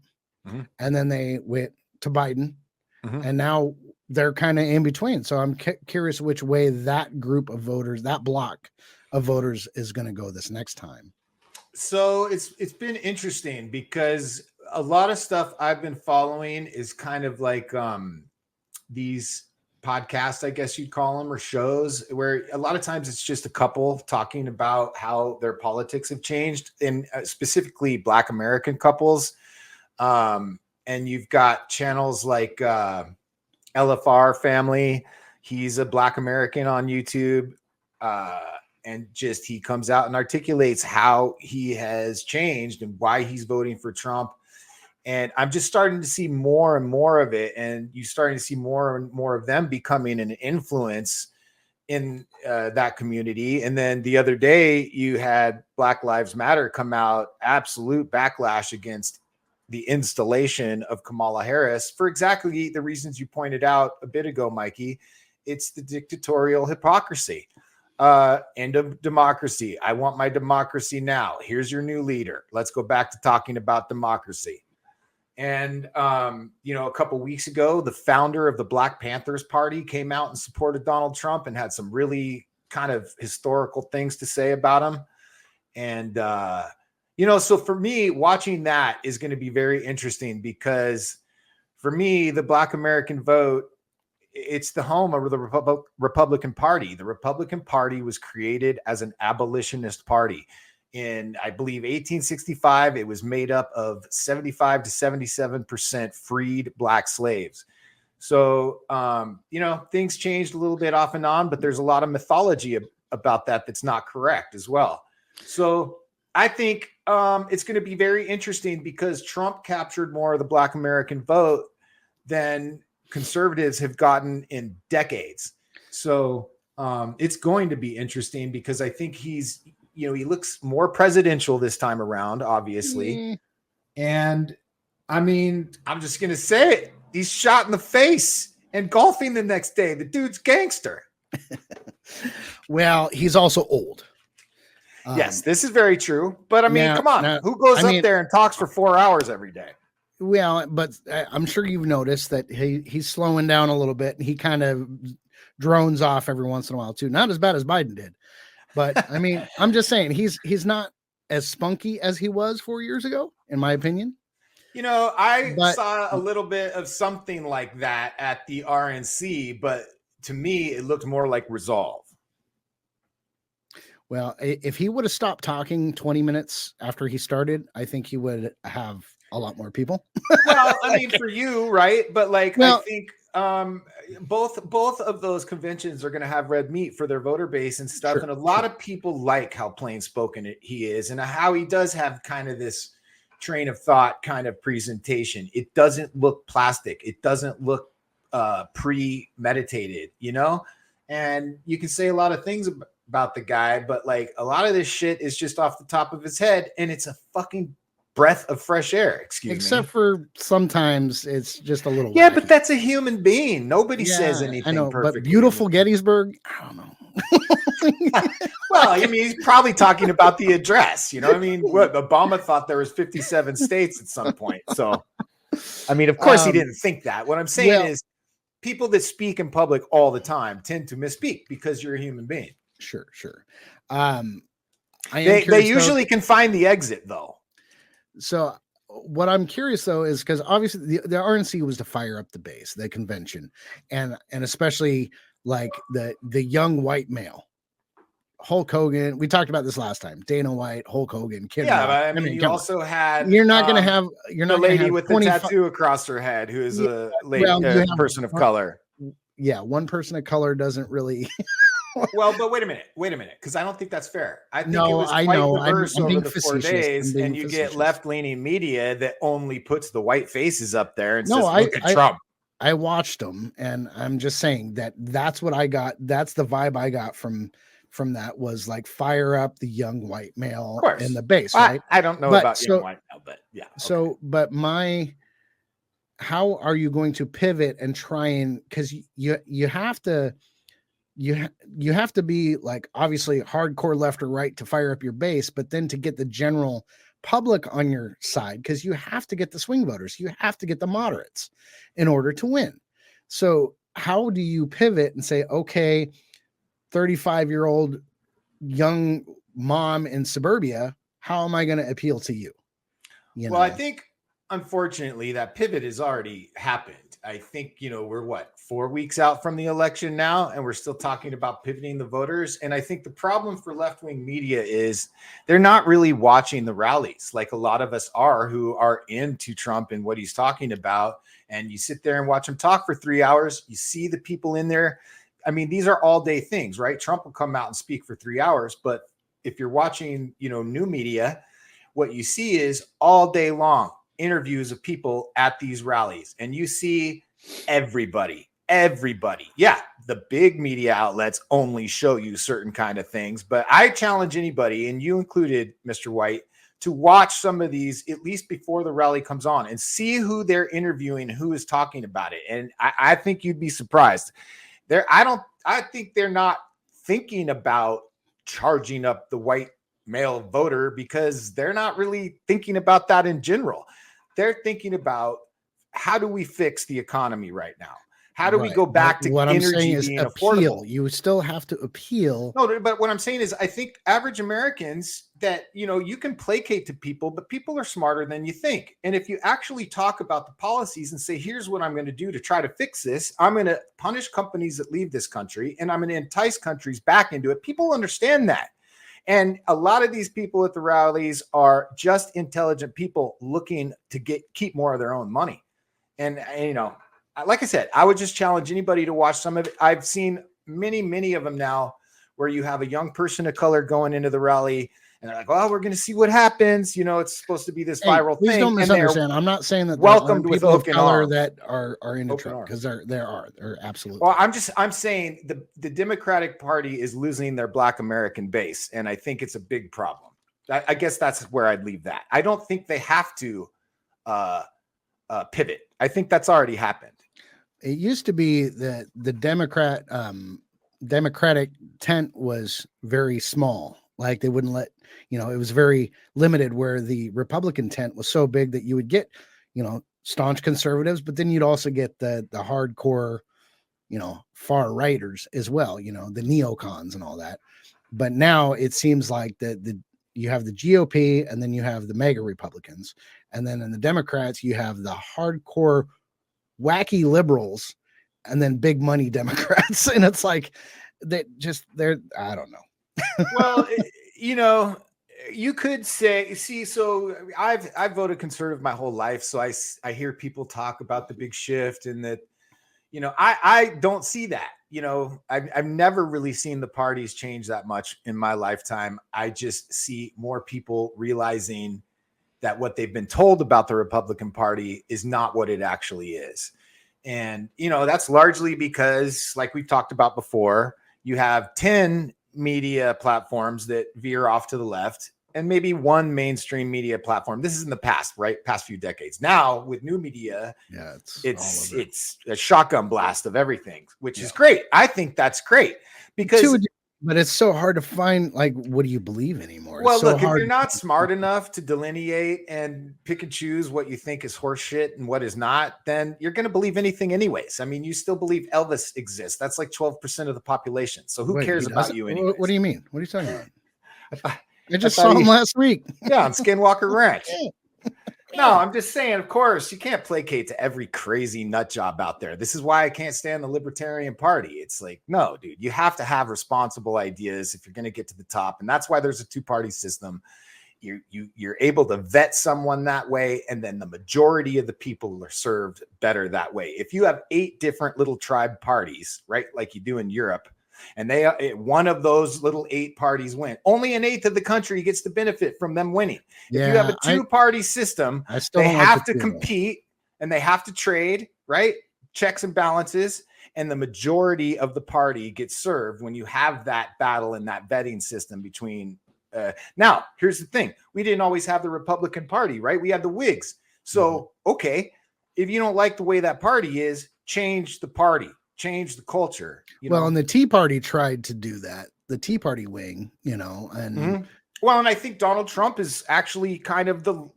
and then they went to Biden, and now they're kind of in between. So I'm curious which way that group of voters, that block of voters, is going to go this next time. So it's been interesting because a lot of stuff I've been following is kind of like these podcasts, I guess you'd call them, or shows where a lot of times it's just a couple talking about how their politics have changed, and specifically Black American couples. And you've got channels like LFR Family. He's a Black American on YouTube. And just he comes out and articulates how he has changed and why he's voting for Trump. And I'm just starting to see more and more of it. And you're starting to see more and more of them becoming an influence in that community. And then the other day you had Black Lives Matter come out, absolute backlash against the installation of Kamala Harris for exactly the reasons you pointed out a bit ago, Mikey. It's the dictatorial hypocrisy. End of democracy. I want my democracy now. Here's your new leader. Let's go back to talking about democracy. And, you know, a couple weeks ago, the founder of the Black Panthers Party came out and supported Donald Trump and had some really kind of historical things to say about him. And, So for me, watching that is going to be very interesting because for me, the Black American vote, it's the home of the Republican Party. The Republican Party was created as an abolitionist party. In, I believe, 1865, it was made up of 75 to 77% freed Black slaves. So, things changed a little bit off and on, but there's a lot of mythology about that that's not correct as well. So I think it's going to be very interesting because Trump captured more of the Black American vote than conservatives have gotten in decades. So it's going to be interesting because I think he's, he looks more presidential this time around, obviously. And I mean, I'm just going to say it. He's shot in the face and golfing the next day. The dude's gangster. Well, he's also old. Yes, this is very true. But I mean, come on. Who goes up there and talks for 4 hours every day? Well, but I'm sure you've noticed that he's slowing down a little bit and he kind of drones off every once in a while too. Not as bad as Biden did. But I mean, I'm just saying he's not as spunky as he was 4 years ago, in my opinion. I saw a little bit of something like that at the RNC, but to me, it looked more like resolve. Well, if he would have stopped talking 20 minutes after he started, I think he would have a lot more people. Well, I mean, for you, right? But I think both of those conventions are going to have red meat for their voter base and stuff. And a lot of people like how plain spoken he is and how he does have kind of this train of thought kind of presentation. It doesn't look plastic. It doesn't look premeditated, and you can say a lot of things about the guy, but a lot of this shit is just off the top of his head and it's a fucking breath of fresh air. Except for sometimes it's just a little. Yeah, but that's a human being. Nobody says anything. I know, perfectly. but beautiful Gettysburg, I don't know. Well, I mean, he's probably talking about the address. I mean, what Obama thought there was 57 states at some point. So, I mean, of course he didn't think that. What I'm saying is people that speak in public all the time tend to misspeak because you're a human being. Sure. They usually can find the exit though. So what I'm curious though is because obviously the RNC was to fire up the base, the convention, and especially the young white male. Hulk Hogan. We talked about this last time. Dana White, Hulk Hogan, Kid Rock. But I mean, you also had. You're not going to have. You're not the lady with the tattoo across her head, who is a lady, person of color. Yeah, one person of color doesn't really. Well, but wait a minute, because I don't think that's fair. I think it was quite diverse over the 4 days, and you get left-leaning media that only puts the white faces up there and says, "Look at Trump." I watched them, and I'm just saying that's what I got. That's the vibe I got from that was fire up the young white male in the base, right? I don't know about young white male, but yeah. Okay. So, but how are you going to pivot and try and, because you have to be obviously hardcore left or right to fire up your base, but then to get the general public on your side, because you have to get the swing voters, you have to get the moderates in order to win. So how do you pivot and say, okay, 35-year-old young mom in suburbia, how am I going to appeal to you? Well, I think unfortunately that pivot has already happened. I think, we're 4 weeks out from the election now, and we're still talking about pivoting the voters. And I think the problem for left-wing media is they're not really watching the rallies like a lot of us are who are into Trump and what he's talking about. And you sit there and watch him talk for 3 hours. You see the people in there. I mean, these are all day things, right? Trump will come out and speak for 3 hours. But if you're watching, new media, what you see is all day long interviews of people at these rallies. And you see everybody. Yeah, the big media outlets only show you certain kind of things. But I challenge anybody, and you included, Mr. White, to watch some of these at least before the rally comes on and see who they're interviewing, who is talking about it. And I think you'd be surprised. I think they're not thinking about charging up the white male voter because they're not really thinking about that in general. They're thinking about how do we fix the economy right now? How do we go back to what energy I'm saying is being appeal. affordable? You still have to appeal. No, but what I'm saying is I think average Americans that, you know, you can placate to people, but people are smarter than you think. And if you actually talk about the policies and say, here's what I'm going to do to try to fix this, I'm going to punish companies that leave this country and I'm going to entice countries back into it. People understand that. And a lot of these people at the rallies are just intelligent people looking to keep more of their own money. And, you know, like I said, I would just challenge anybody to watch some of it. I've seen many of them now where you have a young person of color going into the rally and they're like, well, we're going to see what happens. You know, it's supposed to be this viral please thing. Don't misunderstand. I'm not saying that welcomed with people of open color arms. that are into Trump, because they're absolutely. Well, I'm saying the Democratic Party is losing their Black American base, and I think it's a big problem. I guess that's where I'd leave that. I don't think they have to pivot. I think that's already happened. It used to be that the Democratic tent was very small. Like they wouldn't let, you know, it was very limited, where the Republican tent was so big that you would get, you know, staunch conservatives, but then you'd also get the hardcore, you know, far righters as well, you know, the neocons and all that. But now it seems like you have the GOP, and then you have the mega Republicans, and then in the Democrats you have the hardcore wacky liberals, and then big money Democrats. And it's like they're I don't know. Well, you know, you could say, so I've voted conservative my whole life. So I hear people talk about the big shift, and that, you know, I don't see that. You know, I've never really seen the parties change that much in my lifetime. I just see more people realizing that what they've been told about the Republican Party is not what it actually is. And, you know, that's largely because, like we've talked about before, you have 10 media platforms that veer off to the left, and maybe one mainstream media platform. This is in the past, right? Past few decades. Now with new media, it's a shotgun blast of everything, which is great. I think that's great because, but it's so hard to find, like, what do you believe anymore? Well, it's so look, if hard you're not smart enough to delineate and pick and choose what you think is horseshit and what is not, then you're going to believe anything anyways. I mean, you still believe Elvis exists. That's like 12% of the population. So who cares about you anyway? What do you mean? What are you talking about? I just saw him last week. Yeah, on Skinwalker Ranch. No, I'm just saying, of course, you can't placate to every crazy nut job out there. This is why I can't stand the Libertarian Party. It's like, no, dude, you have to have responsible ideas if you're going to get to the top. And that's why there's a two-party system. You're able to vet someone that way, and then the majority of the people are served better that way. If you have 8 different little tribe parties, right, like you do in Europe, and one of those little 8 parties win, only an eighth of the country gets to benefit from them winning. If you have a two-party system, they have to compete and they have to trade, right? Checks and balances, and the majority of the party gets served when you have that battle and that vetting system between. Now, here's the thing. We didn't always have the Republican Party, right? We had the Whigs. So, okay, if you don't like the way that party is, change the party. Change the culture. And the Tea Party tried to do that. The Tea Party wing, you know, and well, and I think Donald Trump is actually kind of the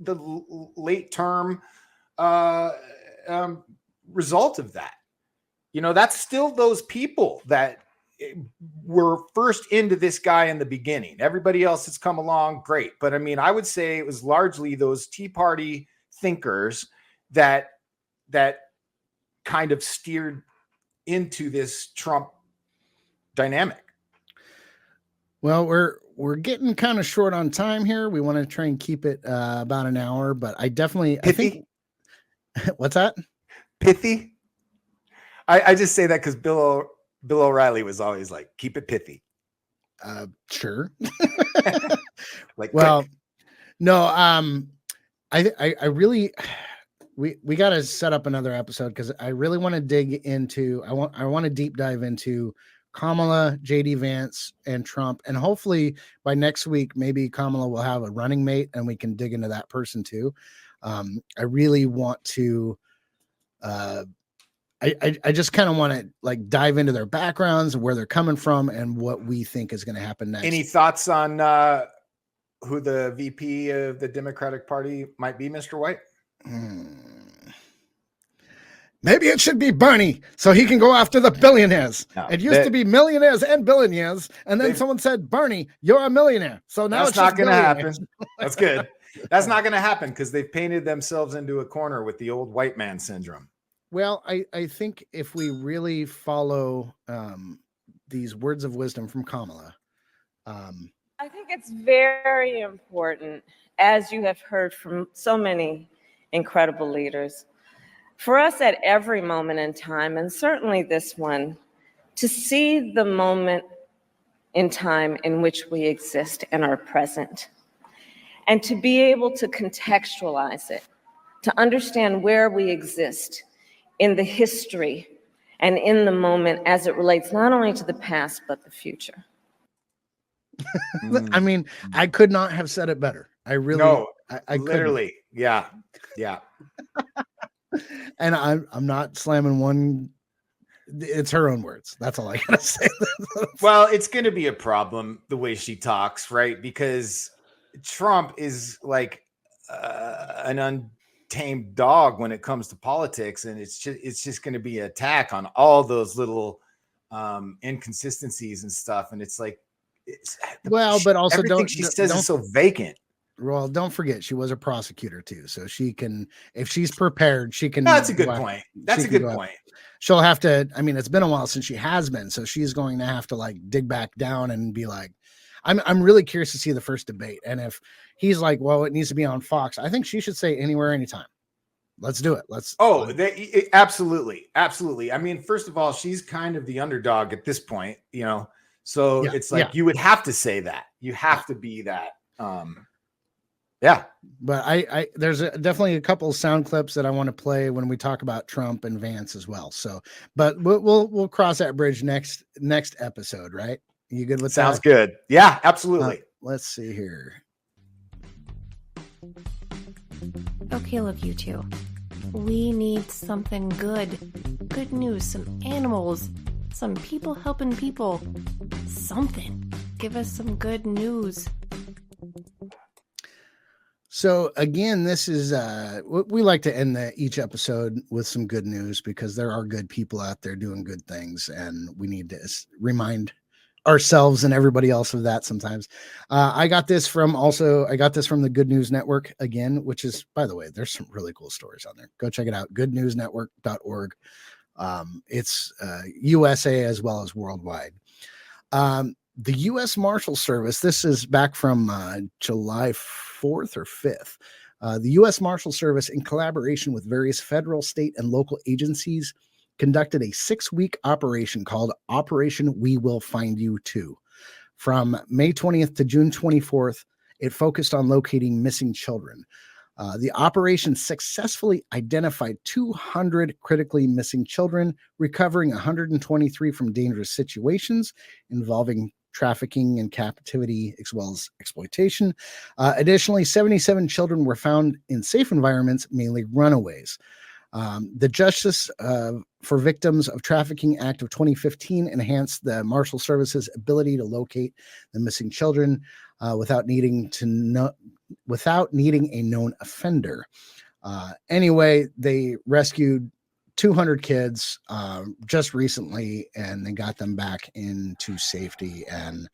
late term result of that. You know, that's still those people that were first into this guy in the beginning. Everybody else has come along, great. But I mean, I would say it was largely those Tea Party thinkers that kind of steered into this Trump dynamic. Well, we're getting kind of short on time here. We want to try and keep it about an hour, but I think what's that? Pithy. I just say that because Bill O'Reilly was always like, keep it pithy. Sure. Like, well, quick. No, I really. We got to set up another episode because I really want to dig into. I want to deep dive into Kamala, JD Vance, and Trump, and hopefully by next week maybe Kamala will have a running mate and we can dig into that person too. I really want to. I just kind of want to like dive into their backgrounds, where they're coming from, and what we think is going to happen next. Any thoughts on who the VP of the Democratic Party might be, Mr. White? maybe it should be Bernie so he can go after the billionaires. It used to be millionaires and billionaires, and then someone said, Bernie, you're a millionaire. So now That's it's not going to happen. billionaires. That's good. That's not going to happen because they've painted themselves into a corner with the old white man syndrome. Well, I think if we really follow these words of wisdom from Kamala, I think it's very important, as you have heard from so many incredible leaders, for us at every moment in time, and certainly this one, to see the moment in time in which we exist and are present, and to be able to contextualize it, to understand where we exist in the history and in the moment as it relates not only to the past, but the future. I mean, I could not have said it better. I really, No, I literally. Yeah. Yeah. And I'm not slamming one. It's her own words. That's all I gotta say. Well, it's going to be a problem the way she talks, right? Because Trump is like an untamed dog when it comes to politics, and it's just going to be an attack on all those little inconsistencies and stuff. And it's like, but also everything she says is so vacant. Well, don't forget she was a prosecutor too, so she can, if she's prepared, she can. That's a good point. That's a good point. She'll have to. I mean, it's been a while since she has been, so she's going to have to like dig back down and be like, I'm really curious to see the first debate, and if he's like, well, it needs to be on Fox, I think she should say anywhere, anytime. Let's do it. Absolutely, absolutely. I mean, first of all, she's kind of the underdog at this point, you know. So it's like you would have to say that. You have to be that. Yeah. But I there's definitely a couple of sound clips that I want to play when we talk about Trump and Vance as well. So, but we'll cross that bridge next episode, right? You good with that? Sounds good. Yeah, absolutely. Let's see here. Okay, look, you two. We need something good. Good news, some animals, some people helping people. Something. Give us some good news. So again, this is we like to end each episode with some good news because there are good people out there doing good things, and we need to remind ourselves and everybody else of that sometimes. I got this from the Good News Network again, which is, by the way, there's some really cool stories on there. Go check it out. goodnewsnetwork.org. It's USA as well as worldwide. The U.S. Marshal Service, this is back from July 4th or 5th. The U.S. Marshal Service, in collaboration with various federal, state, and local agencies, conducted a 6-week operation called Operation We Will Find You 2. From May 20th to June 24th, it focused on locating missing children. The operation successfully identified 200 critically missing children, recovering 123 from dangerous situations involving trafficking and captivity, as well as exploitation. Additionally, 77 children were found in safe environments, mainly runaways. The Justice for Victims of Trafficking Act of 2015 enhanced the Marshal Service's ability to locate the missing children without needing a known offender. Anyway, they rescued 200 kids just recently, and they got them back into safety. And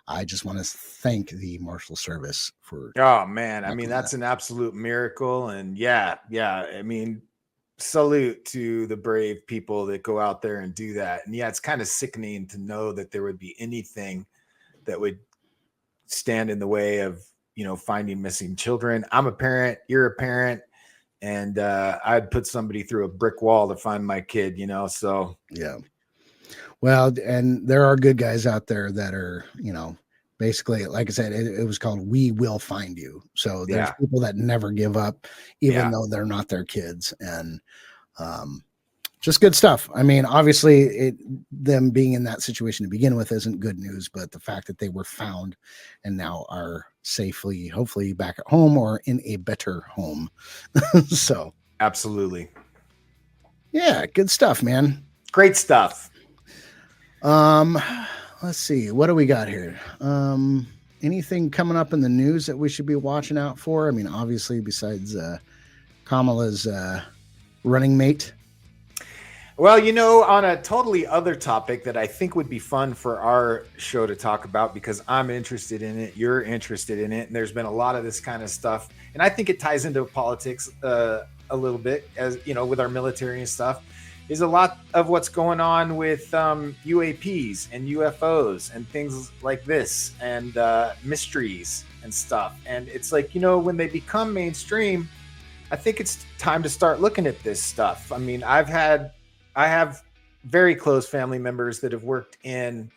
I just want to thank the Marshal Service for. Oh man, I mean, that's an absolute miracle. And yeah, I mean, salute to the brave people that go out there and do that. And yeah, it's kind of sickening to know that there would be anything that would stand in the way of, you know, finding missing children. I'm a parent, you're a parent, and I'd put somebody through a brick wall to find my kid, you know. So yeah, well, and there are good guys out there that are, you know, basically, like I said, it was called We Will Find You. So there's people that never give up, even though they're not their kids. And just good stuff. I mean, obviously, them being in that situation to begin with isn't good news, but the fact that they were found and now are safely, hopefully, back at home or in a better home. So absolutely. Yeah, good stuff, man. Great stuff. Let's see. What do we got here? Anything coming up in the news that we should be watching out for? I mean, obviously, besides Kamala's running mate. Well, you know, on a totally other topic that I think would be fun for our show to talk about, because I'm interested in it, you're interested in it, and there's been a lot of this kind of stuff, and I think it ties into politics a little bit, as you know, with our military and stuff, is a lot of what's going on with UAPs and UFOs and things like this, and mysteries and stuff. And it's like, you know, when they become mainstream, I think it's time to start looking at this stuff. I mean, I have very close family members that have worked in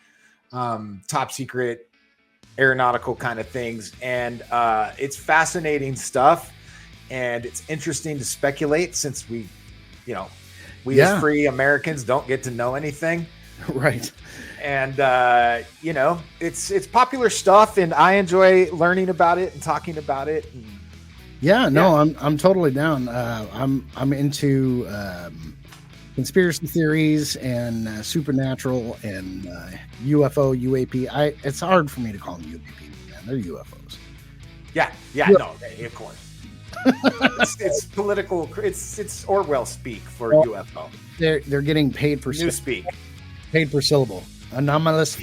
top secret aeronautical kind of things. And it's fascinating stuff. And it's interesting to speculate, since we as free Americans don't get to know anything. Right. And, you know, it's popular stuff, and I enjoy learning about it and talking about it. And, yeah, no, I'm totally down. I'm into conspiracy theories and supernatural and UFO, UAP. It's hard for me to call them UAP, man. They're UFOs. Yeah, no, of course. it's political. It's Orwell speak for UFO. They're getting paid per speak. Paid per syllable. Anomalous.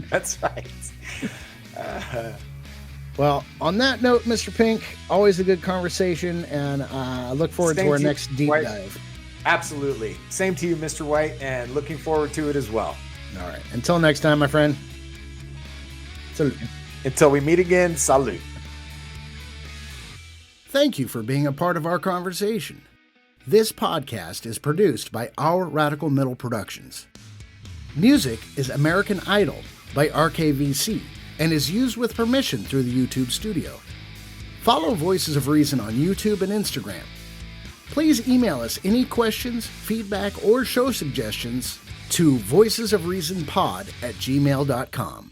That's right. Well, on that note, Mr. Pink, always a good conversation, and I look forward to our next deep dive. Absolutely. Same to you, Mr. White, and looking forward to it as well. All right. Until next time, my friend. Salute. Until we meet again, salute. Thank you for being a part of our conversation. This podcast is produced by Our Radical Middle Productions. Music is American Idol by RKVC and is used with permission through the YouTube studio. Follow Voices of Reason on YouTube and Instagram. Please email us any questions, feedback, or show suggestions to voicesofreasonpod@gmail.com.